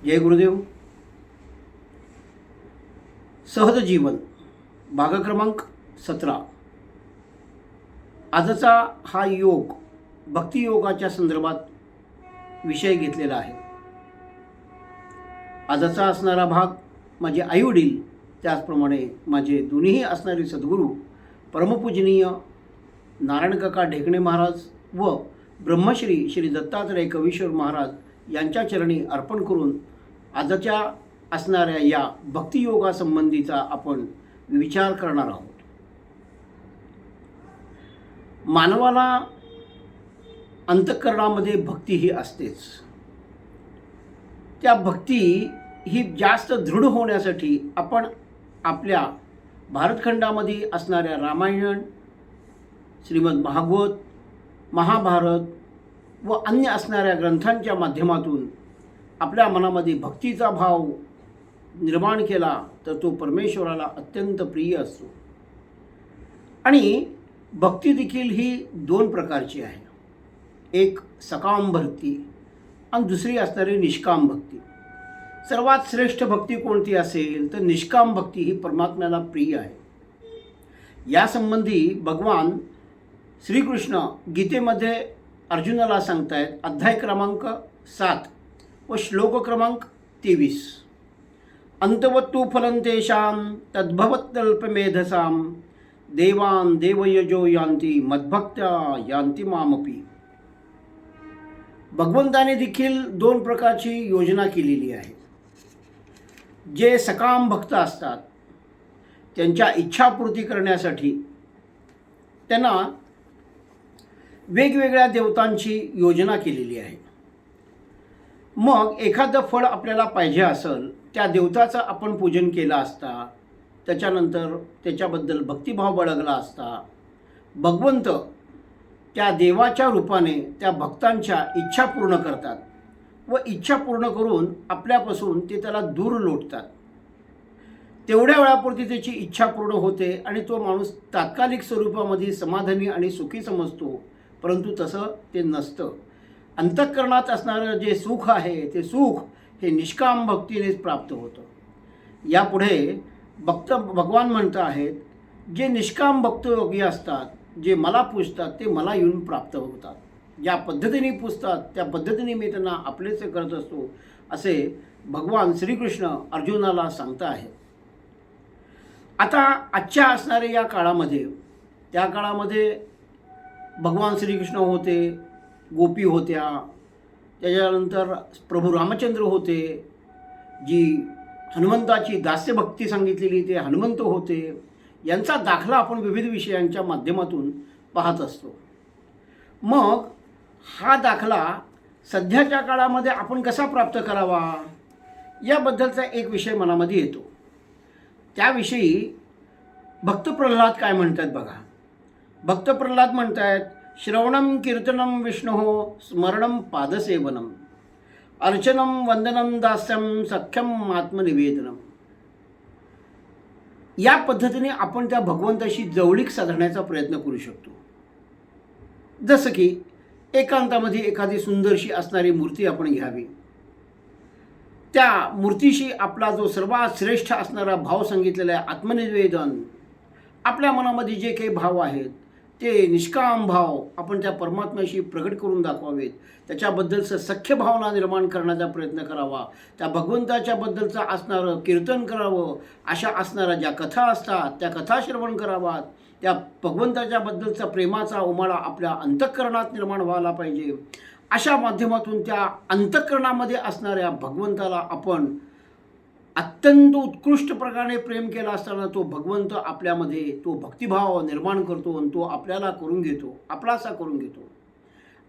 जय गुरुदेव. सहज जीवन भाग क्रमांक 17. आजचा हा योग भक्तियोगाच्या संदर्भात विषय घेतलेला आहे. आजचा असणारा भाग माझे आईवडील, त्याचप्रमाणे माझे दोन्हीही असणारे सद्गुरू परमपूजनीय नारायणकाका ढेकणे महाराज व ब्रह्मश्री श्री दत्तात्रय कवीश्वर महाराज यांच्या चरणी अर्पण करून आजच्या असणाऱ्या या भक्तियोगासंबंधीचा आपण विचार करणार आहोत. मानवाला अंतःकरणामध्ये भक्ती ही असतेच. त्या भक्ती ही जास्त दृढ होण्यासाठी आपण आपल्या भारतखंडामध्ये असणाऱ्या रामायण, श्रीमद भागवत, महाभारत व अन्य असणाऱ्या ग्रंथांच्या माध्यमातून आपल्या मनामध्ये भक्तीचा भाव निर्माण केला तर तो परमेश्वराला अत्यंत प्रिय असतो. आणि भक्ती देखील ही दोन प्रकारची आहे. एक सकाम भक्ती आणि दुसरी असणारी निष्काम भक्ती. सर्वात श्रेष्ठ भक्ती कोणती असेल तर निष्काम भक्ती ही परमात्म्याला प्रिय आहे. यासंबंधी भगवान श्रीकृष्ण गीतेमध्ये अर्जुनाला सांगतायत. अध्याय क्रमांक 7 व श्लोक क्रमांक 23. अंतवत्तु फलं तेषां तद्भवत्यल्पमेधसां देवान् देवयजो यान्ति मद्भक्त्या यान्ति मामपि. भगवंताने देखील दोन प्रकारची योजना केलेली आहे. जे सकाम भक्त असतात त्यांच्या इच्छापूर्ती करण्यासाठी त्यांना वेगवेगळ्या देवतांची योजना केलेली आहे. मग एखादं फळ आपल्याला पाहिजे असेल, त्या देवताचं आपण पूजन केलं असता, त्याच्यानंतर त्याच्याबद्दल भक्तिभाव बाळगला असता, भगवंत त्या देवाच्या रूपाने त्या भक्तांच्या इच्छा पूर्ण करतात व इच्छा पूर्ण करून आपल्यापासून ते त्याला दूर लोटतात. तेवढ्या वेळापुरती त्याची इच्छा पूर्ण होते आणि तो माणूस तात्कालिक स्वरूपामध्ये समाधानी आणि सुखी समजतो. परंतु तसं ते नसतं. अंतःकरणात असणारं जे सुख आहे ते सुख हे निष्काम भक्तीनेच प्राप्त होतं. यापुढे भगवान म्हणत आहेत, जे निष्काम भक्तयोगी असतात, जे मला पूजतात ते मला येऊन प्राप्त होतात. ज्या पद्धतीने पूजतात त्या पद्धतीने मी त्यांना आपलेसे करत असतो, असे भगवान श्रीकृष्ण अर्जुनाला सांगता आहेत. आता आजच्या असणाऱ्या या काळामध्ये, त्या काळामध्ये भगवान श्रीकृष्ण होते, गोपी होत्या, त्याच्यानंतर प्रभू रामचंद्र होते, जी हनुमंताची दास्यभक्ती सांगितलेली ते हनुमंत होते. यांचा दाखला आपण विविध विषयांच्या माध्यमातून पाहत असतो. मग हा दाखला सध्याच्या काळामध्ये आपण कसा प्राप्त करावा याबद्दलचा एक विषय मनामध्ये येतो. त्याविषयी भक्त प्रल्हाद काय म्हणतात बघा. भक्त प्रल्हाद म्हणतात, श्रवणं कीर्तनं विष्णोः स्मरणं पादसेवनं अर्चनं वंदनं दास्यं सख्यम आत्मनिवेदनम. या पद्धतीने आपण त्या भगवंताशी जवळीक साधण्याचा प्रयत्न करू शकतो. जसं की एकांतामध्ये एखादी सुंदरशी असणारी मूर्ती आपण घ्यावी. त्या मूर्तीशी आपला जो सर्वात श्रेष्ठ असणारा भाव सांगितलेला आहे आत्मनिवेदन, आपल्या मनामध्ये जे काही भाव आहेत ते निष्काम भाव आपण त्या परमात्म्याशी प्रगट करून दाखवावेत. त्याच्याबद्दलचं सख्य भावना निर्माण करण्याचा प्रयत्न करावा. त्या भगवंताच्याबद्दलचं असणारं कीर्तन करावं. अशा असणाऱ्या ज्या कथा असतात त्या कथा श्रवण करावात. त्या भगवंताच्याबद्दलचा प्रेमाचा उमाळा आपल्या अंतःकरणात निर्माण व्हायला पाहिजे. अशा माध्यमातून त्या अंतःकरणामध्ये असणाऱ्या भगवंताला आपण अत्यंत उत्कृष्ट प्रकारे प्रेम केला असताना तो भगवंत आपल्यामध्ये तो भक्तिभाव निर्माण करतो आणि तो आपल्याला करून घेतो, आपलासा करून घेतो.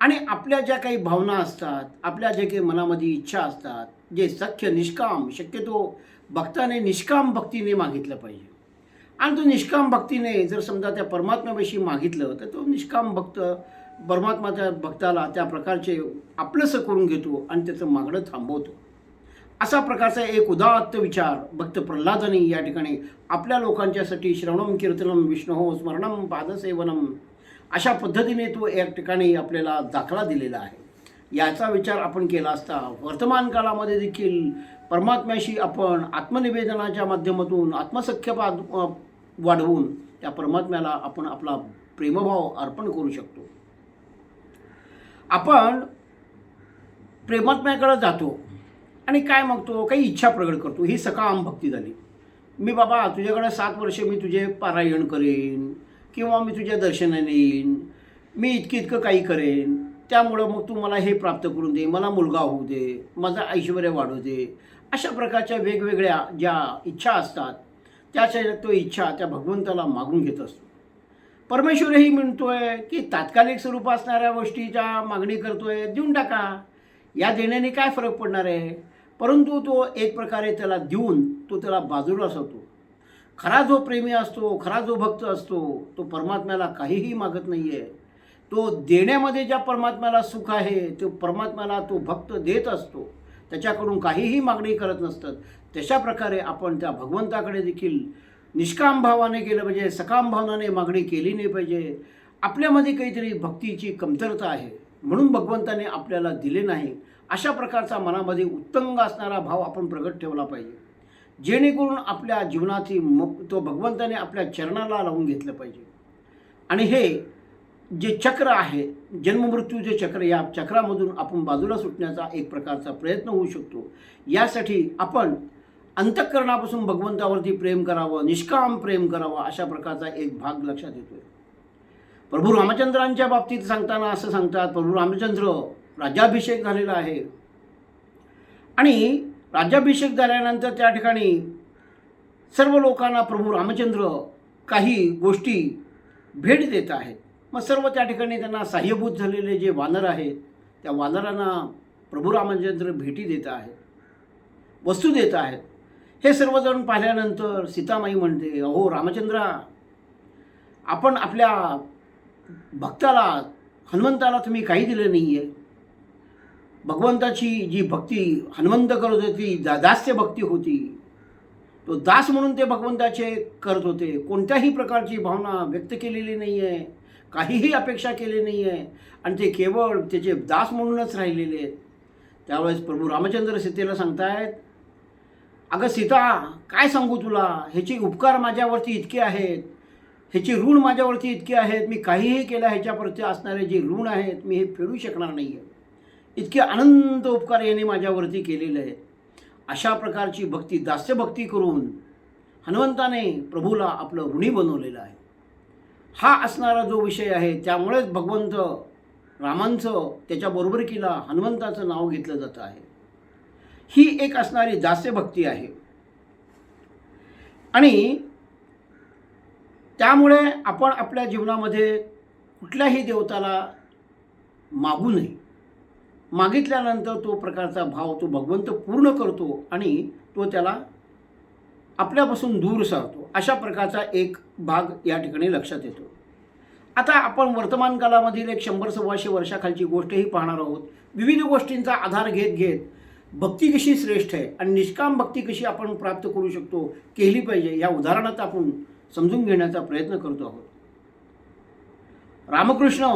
आणि आपल्या ज्या काही भावना असतात, आपल्या जे काही मनामध्ये इच्छा असतात, जे सख्य निष्काम, शक्यतो भक्ताने निष्काम भक्तीने मागितलं पाहिजे. आणि तो निष्काम भक्तीने जर समजा त्या परमात्म्याविषयी मागितलं तर तो निष्काम भक्त परमात्म्याच्या भक्ताला त्या प्रकारचे आपलंसं करून घेतो आणि त्याचं मागणं थांबवतो. असा प्रकारचा एक उदात्त विचार भक्त प्रल्हादाने या ठिकाणी आपल्या लोकांच्यासाठी श्रवणं कीर्तनं विष्णोः स्मरणं पादसेवनं अशा पद्धतीने तो एक ठिकाणी आपल्याला दाखला दिलेला आहे. याचा विचार आपण केला असता वर्तमान काळामध्ये देखील परमात्म्याशी आपण आत्मनिवेदनाच्या माध्यमातून आत्मसख्य वाढवून त्या परमात्म्याला आपण आपला प्रेमभाव अर्पण करू शकतो. आपण परमात्म्याकडे जातो आणि काय मागतो, काही इच्छा प्रगट करतो. ही सकाम भक्ती झाली. मी बाबा तुझ्याकडे 7 वर्षे मी तुझे पारायण करेन किंवा मी तुझ्या दर्शनाने येईन, मी इतकं काही करेन, त्यामुळं मग तू मला हे प्राप्त करून दे, मला मुलगा होऊ दे, माझं ऐश्वर्य वाढू दे. अशा प्रकारच्या वेगवेगळ्या ज्या इच्छा असतात त्याच्या तो इच्छा त्या भगवंताला मागून घेत असतो. परमेश्वरही म्हणतोय की तात्कालिक स्वरूप असणाऱ्या गोष्टीच्या मागणी करतोय, देऊन टाका, या देण्याने काय फरक पडणार आहे. परंतु तो एक प्रकारे त्याला देऊन तो त्याला बाजूला असतो. खरा जो प्रेमी असतो, खरा जो भक्त असतो, तो परमात्म्याला काहीही मागत नाही आहे. तो देण्यामध्ये ज्या परमात्म्याला सुख आहे तो परमात्म्याला तो भक्त देत असतो, त्याच्याकडून काहीही मागणी करत नसतात. तशा प्रकारे आपण त्या भगवंताकडे देखील निष्काम भावाने केलं पाहिजे, सकाम भावनाने मागणी केली नाही पाहिजे. आपल्यामध्ये काहीतरी भक्तीची कमतरता आहे म्हणून भगवंताने आपल्याला दिले नाही, अशा प्रकारचा मनामध्ये उत्तंग असणारा भाव आपण प्रगट ठेवला पाहिजे, जेणेकरून आपल्या जीवनाची तो भगवंताने आपल्या चरणाला लावून घेतलं पाहिजे. आणि हे जे चक्र आहे जन्ममृत्यूचे चक्र, या चक्रामधून आपण बाजूला सुटण्याचा एक प्रकारचा प्रयत्न होऊ शकतो. यासाठी आपण अंतःकरणापासून भगवंतावरती प्रेम करावं, निष्काम प्रेम करावं, अशा प्रकारचा एक भाग लक्षात येतोय. प्रभू रामचंद्रांच्या बाबतीत सांगताना असं सांगतात, प्रभू रामचंद्र राज्याभिषेक झालेला आहे आणि राज्याभिषेक झाल्यानंतर त्या ठिकाणी सर्व लोकांना प्रभू रामचंद्र काही गोष्टी भेट देत आहेत. मग सर्व त्या ठिकाणी त्यांना सहाय्यभूत झालेले जे वानर आहेत त्या वानरांना प्रभू रामचंद्र भेटी देत आहेत, वस्तू देत आहेत. हे सर्वजण पाहिल्यानंतर सीतामाई म्हणते, अहो रामचंद्रा, आपण आपल्या भक्ताला हनुमंताला तुम्ही काही दिलं नाही आहे. भगवंताची जी भक्ती हनुमंत करत होती दास्य भक्ती होती, तो दास म्हणून ते भगवंताचे करत होते. कोणत्याही प्रकारची भावना व्यक्त केलेली नाही आहे, काहीही अपेक्षा केली नाही आहे आणि ते केवळ त्याचे दास म्हणूनच राहिलेले आहेत. त्यावेळेस प्रभू रामचंद्र सीतेला सांगतायत, अगं सीता, काय सांगू तुला, ह्याचे उपकार माझ्यावरती इतके आहेत, ह्याचे ऋण माझ्यावरती इतके आहेत, मी काहीही केलं ह्याच्यावरती असणारे जे ऋण आहेत मी हे फेडू शकणार नाही आहे. इतके अनंत उपकार याने माझ्यावरती केलेले आहेत. अशा प्रकारची भक्ती, दास्यभक्ती करून हनुमंताने प्रभूला आपलं ऋणी बनवलेलं आहे. हा असणारा जो विषय आहे, त्यामुळेच भगवंत रामांचं त्याच्याबरोबरीला हनुमंताचं नाव घेतलं जातं आहे. ही एक असणारी दास्यभक्ती आहे आणि त्यामुळे आपण आपल्या जीवनामध्ये कुठल्याही देवताला मागू नये. मागितल्यानंतर तो प्रकारचा भाव तो भगवंत पूर्ण करतो आणि तो त्याला आपल्यापासून दूर सारतो. अशा प्रकारचा एक भाग या ठिकाणी लक्षात येतो. आता आपण वर्तमान काळामधील एक 100-125 वर्षाखालची गोष्टही पाहणार आहोत. विविध गोष्टींचा आधार घेत घेत भक्ती कशी श्रेष्ठ आहे आणि निष्काम भक्ती कशी आपण प्राप्त करू शकतो, केली पाहिजे, या उदाहरणात आपण समजून घेण्याचा प्रयत्न करतो आहोत. रामकृष्ण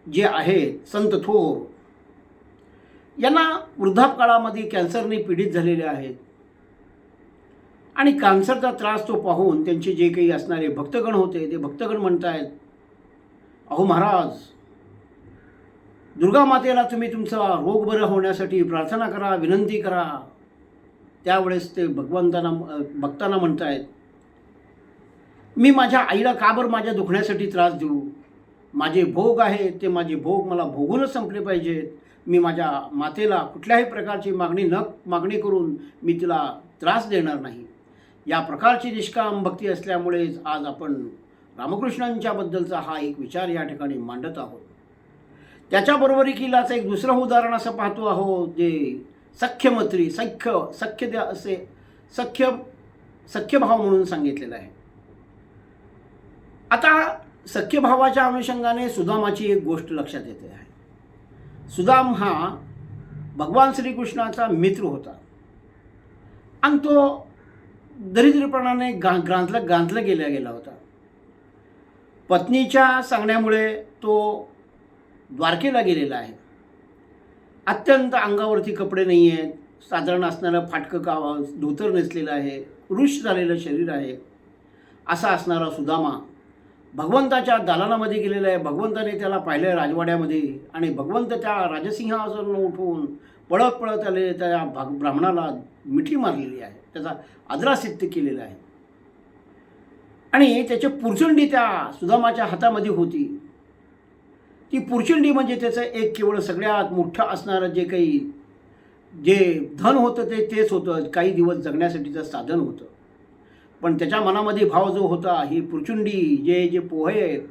जे आहेत संत थोर, यांना वृद्धापकाळामध्ये कॅन्सरने पीडित झालेले आहेत आणि कॅन्सरचा त्रास तो पाहून त्यांचे जे काही असणारे भक्तगण होते ते भक्तगण म्हणतायत, अहो महाराज, दुर्गा मातेला तुम्ही तुमचा रोग बरं होण्यासाठी प्रार्थना करा, विनंती करा. त्यावेळेस ते भक्तांना म्हणतायत, मी माझ्या आईला का बरं माझ्या दुखण्यासाठी त्रास देऊ, माझे भोग आहेत ते माझे भोग मला भोगूनच संपले पाहिजेत. मी माझ्या मातेला कुठल्याही प्रकारची मागणी करून मी तिला त्रास देणार नाही. या प्रकारची निष्काम भक्ती असल्यामुळेच आज आपण रामकृष्णांच्याबद्दलचा हा एक विचार या ठिकाणी मांडत आहोत. त्याच्याबरोबरीलाच एक दुसरं उदाहरण असं पाहतो आहोत, जे सख्यमैत्री, सख्यभाव म्हणून सांगितलेलं आहे. आता सख्यभावाच्या अनुषंगाने सुदामाची एक गोष्ट लक्षात येते आहे. सुदाम हा भगवान श्रीकृष्णाचा मित्र होता आणि तो दरिद्रपणाने गांधला गेला होता. पत्नीच्या सांगण्यामुळे तो द्वारकेला गेलेला आहे अत्यंत अंगावरती कपडे नाही आहेत, साधारण असणारं फाटकं धोतर नेसलेलं आहे, रुष झालेलं शरीर आहे, असा असणारा सुदामा भगवंताच्या दालनामध्ये गेलेला आहे. भगवंताने त्याला पाहिलं आहे राजवाड्यामध्ये आणि भगवंत त्या राजसिंहासनावरून उठून पळत पळत आले, त्या ब्राह्मणाला मिठी मारलेली आहे, त्याचा आदरातिथ्य केलेला आहे आणि त्याची पुरचुंडी त्या सुदामाच्या हातामध्ये होती. ती पुरचुंडी म्हणजे त्याचं एक केवळ सगळ्यात मोठं असणारं जे धन होतं तेच होतं, काही दिवस जगण्यासाठीचं साधन होतं. पण त्याच्या मनामध्ये भाव जो होता, ही पुरचुंडी जे पोहे आहेत,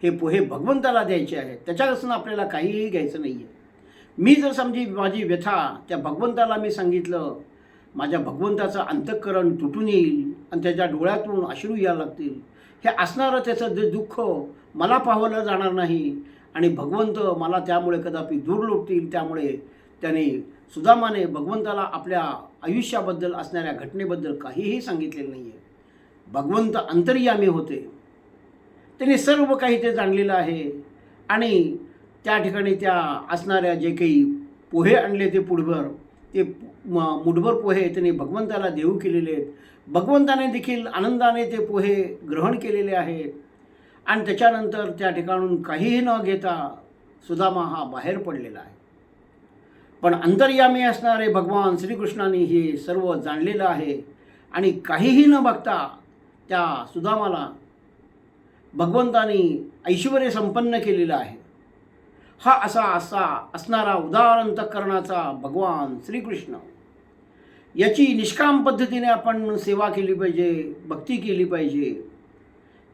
हे पोहे भगवंताला द्यायचे आहेत, त्याच्यापासून आपल्याला काहीही घ्यायचं नाही आहे. मी जर समजी माझी व्यथा त्या भगवंताला मी सांगितलं, माझ्या भगवंताचं अंतःकरण तुटून येईल आणि त्याच्या डोळ्यातून अश्रू यायला लागतील. हे असणारं त्याचं जे दुःख मला पाहावलं जाणार नाही आणि भगवंत मला त्यामुळे कदापि दूर लोटतील. त्यामुळे त्याने सुदामाने भगवंताला आपल्या आयुष्याबद्दल असणाऱ्या घटनेबद्दल काहीही सांगितलेलं नाही आहे. भगवंत अंतर्यामी होते, त्यांनी सर्व काही ते जाणलेलं आहे आणि त्या ठिकाणी त्या असणाऱ्या जे काही पोहे आणले ते मुठभर पोहे त्यांनी भगवंताला देऊ केलेले आहेत. भगवंताने देखील आनंदाने ते पोहे ग्रहण केलेले आहेत आणि त्याच्यानंतर त्या ठिकाणून काहीही न घेता सुदामा हा बाहेर पडलेला आहे. पण अंतर्यामी असणारे भगवान श्रीकृष्णाने हे सर्व जाणलेलं आहे आणि काहीही न बघता त्या सुदामाला भगवंताने ऐश्वर्य संपन्न केलेलं आहे. हा असा असणारा उदार अंतःकरणाचा भगवान श्रीकृष्ण, याची निष्काम पद्धतीने आपण सेवा केली पाहिजे, भक्ती केली पाहिजे.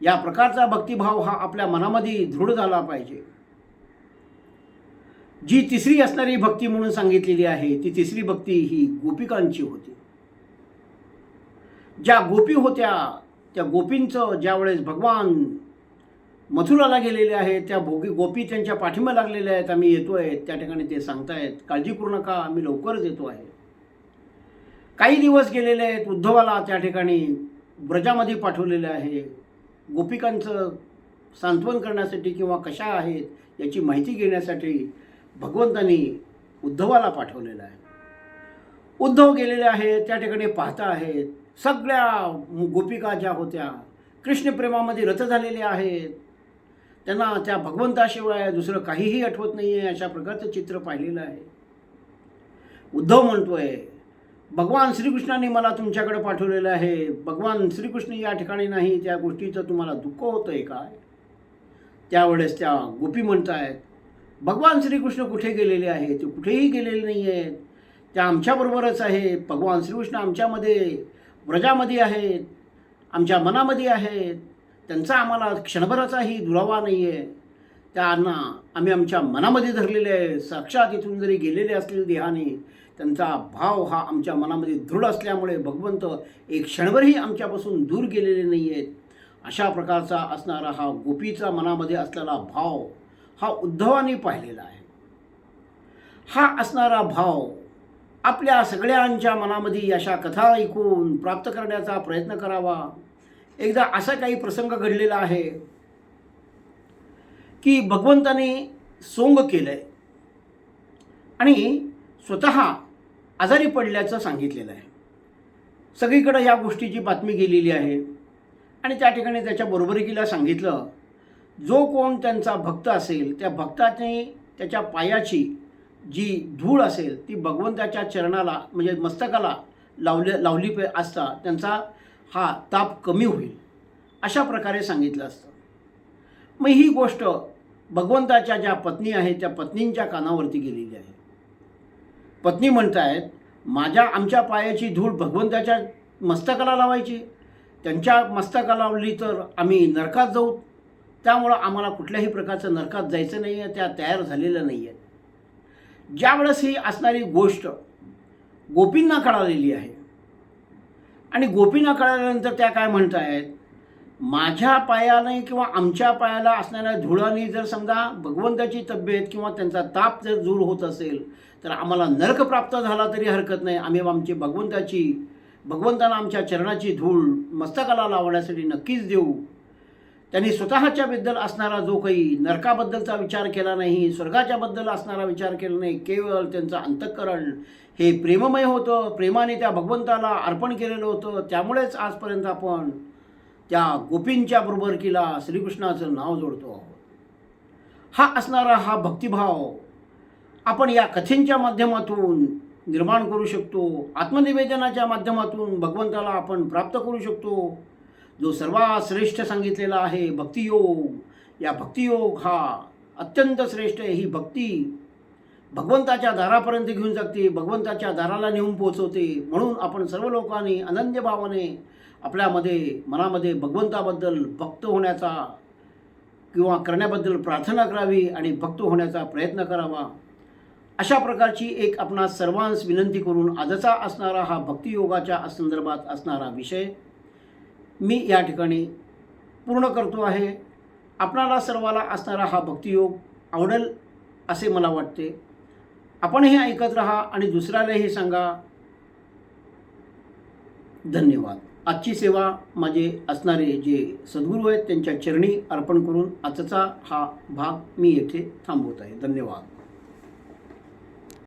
या प्रकारचा भक्तिभाव हा आपल्या मनामध्ये दृढ झाला पाहिजे. जी तिसरी असणारी भक्ती म्हणून सांगितलेली आहे, ती तिसरी भक्ती ही गोपिकांची होती. ज्या गोपी होत्या, त्या गोपींचं ज्यावेळेस भगवान मथुराला गेलेले आहेत, त्या गोपी त्यांच्या पाठीमा लागलेल्या आहेत, आम्ही येतो आहे. त्या ठिकाणी ते सांगतायत, काळजी करू नका, आम्ही लवकरच येतो आहे. काही दिवस गेलेले आहेत. उद्धवाला त्या ठिकाणी ब्रजामध्ये पाठवलेलं आहे, गोपिकांचं सांत्वन करण्यासाठी किंवा कशा आहेत याची माहिती घेण्यासाठी भगवंतांनी उद्धवाला पाठवलेलं आहे. उद्धव गेलेले आहेत, त्या ठिकाणी पाहता आहेत. सगळ्या गोपिका ज्या होत्या कृष्णप्रेमामध्ये रत झालेल्या आहेत, त्यांना त्या भगवंताशिवाय दुसरं काहीही आठवत नाही आहे, अशा प्रकारचं चित्र पाहिलेलं आहे. उद्धव म्हणतोय, भगवान श्रीकृष्णाने मला तुमच्याकडे पाठवलेलं आहे. भगवान श्रीकृष्ण या ठिकाणी नाही, त्या गोष्टीचं तुम्हाला दुःख होतं आहे काय? त्यावेळेस त्या गोपी म्हणत आहेत, भगवान श्रीकृष्ण कुठे गेलेले आहेत? ते कुठेही गेलेले नाही आहेत, त्या आमच्याबरोबरच आहेत. भगवान श्रीकृष्ण आमच्यामध्ये व्रजामध्ये आहेत, आमच्या मनामध्ये आहेत. त्यांचा आम्हाला क्षणभराचाही दुरावा नाही आहे. त्यांना आम्ही आमच्या मनामध्ये धरलेले आहे. साक्षात इथून जरी गेलेले असलेले देहाने, त्यांचा भाव हा आमच्या मनामध्ये दृढ असल्यामुळे भगवंत एक क्षणभरही आमच्यापासून दूर गेलेले नाही आहेत. अशा प्रकारचा असणारा हा गोपीचा मनामध्ये असलेला भाव हा उद्धवाने पाहिलेला आहे. हा असणारा भाव आपल्या सगळ्यांच्या मनामध्ये अशा कथा ऐकून प्राप्त करण्याचा प्रयत्न करावा. एकदा असा काही प्रसंग घडलेला आहे की भगवंताने सोंग केलं आहे आणि स्वतः आजारी पडल्याचं सांगितलेलं आहे. सगळीकडे या गोष्टीची बातमी गेलेली आहे आणि त्या ठिकाणी त्याच्या बरोबरीला सांगितलं, जो कोण त्यांचा भक्त असेल त्या भक्ताने त्याच्या पायाची जी धूळ असेल ती भगवंताच्या चरणाला म्हणजे मस्तकाला लावली असता त्यांचा हा ताप कमी होईल, अशा प्रकारे सांगितलं असतं. मग ही गोष्ट भगवंताच्या ज्या पत्नी आहेत त्या पत्नींच्या कानावरती गेलेली आहे. पत्नी म्हणतायत, आमच्या पायाची धूळ भगवंताच्या मस्तकाला लावायची, त्यांच्या मस्तकाला लावली तर आम्ही नरकात जाऊ, त्यामुळं आम्हाला कुठल्याही प्रकारचं नरकात जायचं नाही आहे, त्या तयार झालेल्या नाही आहेत. ज्यावेळेस ही असणारी गोष्ट गोपींना कळालेली आहे आणि गोपींना कळाल्यानंतर त्या काय म्हणत आहेत, माझ्या पायाने किंवा आमच्या पायाला असणाऱ्या धुळाने जर समजा भगवंताची तब्येत किंवा त्यांचा ताप जर दूर होत असेल तर आम्हाला नरक प्राप्त झाला तरी हरकत नाही. आम्ही आमची भगवंताला आमच्या चरणाची धूळ मस्तकाला लावण्यासाठी नक्कीच देऊ. त्यांनी स्वतःच्याबद्दल असणारा जो काही नरकाबद्दलचा विचार केला नाही, स्वर्गाच्याबद्दल असणारा विचार केला नाही, केवळ त्यांचं अंतःकरण हे प्रेममय होतं, प्रेमाने त्या भगवंताला अर्पण केलेलं होतं. त्यामुळेच आजपर्यंत आपण त्या गोपींच्या बरोबरकीला श्रीकृष्णाचं नाव जोडतो आहोत. हा असणारा हा भक्तिभाव आपण या कथेंच्या माध्यमातून निर्माण करू शकतो. आत्मनिवेदनाच्या माध्यमातून भगवंताला आपण प्राप्त करू शकतो. जो सर्वात श्रेष्ठ सांगितलेला आहे भक्तियोग, या भक्तियोग हा अत्यंत श्रेष्ठ आहे. ही भक्ती भगवंताच्या दारापर्यंत घेऊन जाते, भगवंताच्या दाराला नेऊन पोहोचवते. म्हणून आपण सर्व लोकांनी अनन्य भावाने आपल्यामध्ये मनामध्ये भगवंताबद्दल भक्त होण्याचा किंवा करण्याबद्दल प्रार्थना करावी आणि भक्त होण्याचा प्रयत्न करावा. अशा प्रकारची एक आपणास सर्वांस विनंती करून आजचा असणारा हा भक्तियोगाच्या संदर्भात असणारा विषय मी या ठिकाणी पूर्ण करतो आहे. आपणाला सर्वाला असणारा हा भक्तियोग आवडेल असे मला वाटते. आपणही ऐकत राहा आणि दुसऱ्यालाही सांगा. धन्यवाद. आजची सेवा माझे असणारे जे सद्गुरू आहेत त्यांच्या चरणी अर्पण करून आजचा हा भाग मी येथे थांबवत आहे. धन्यवाद.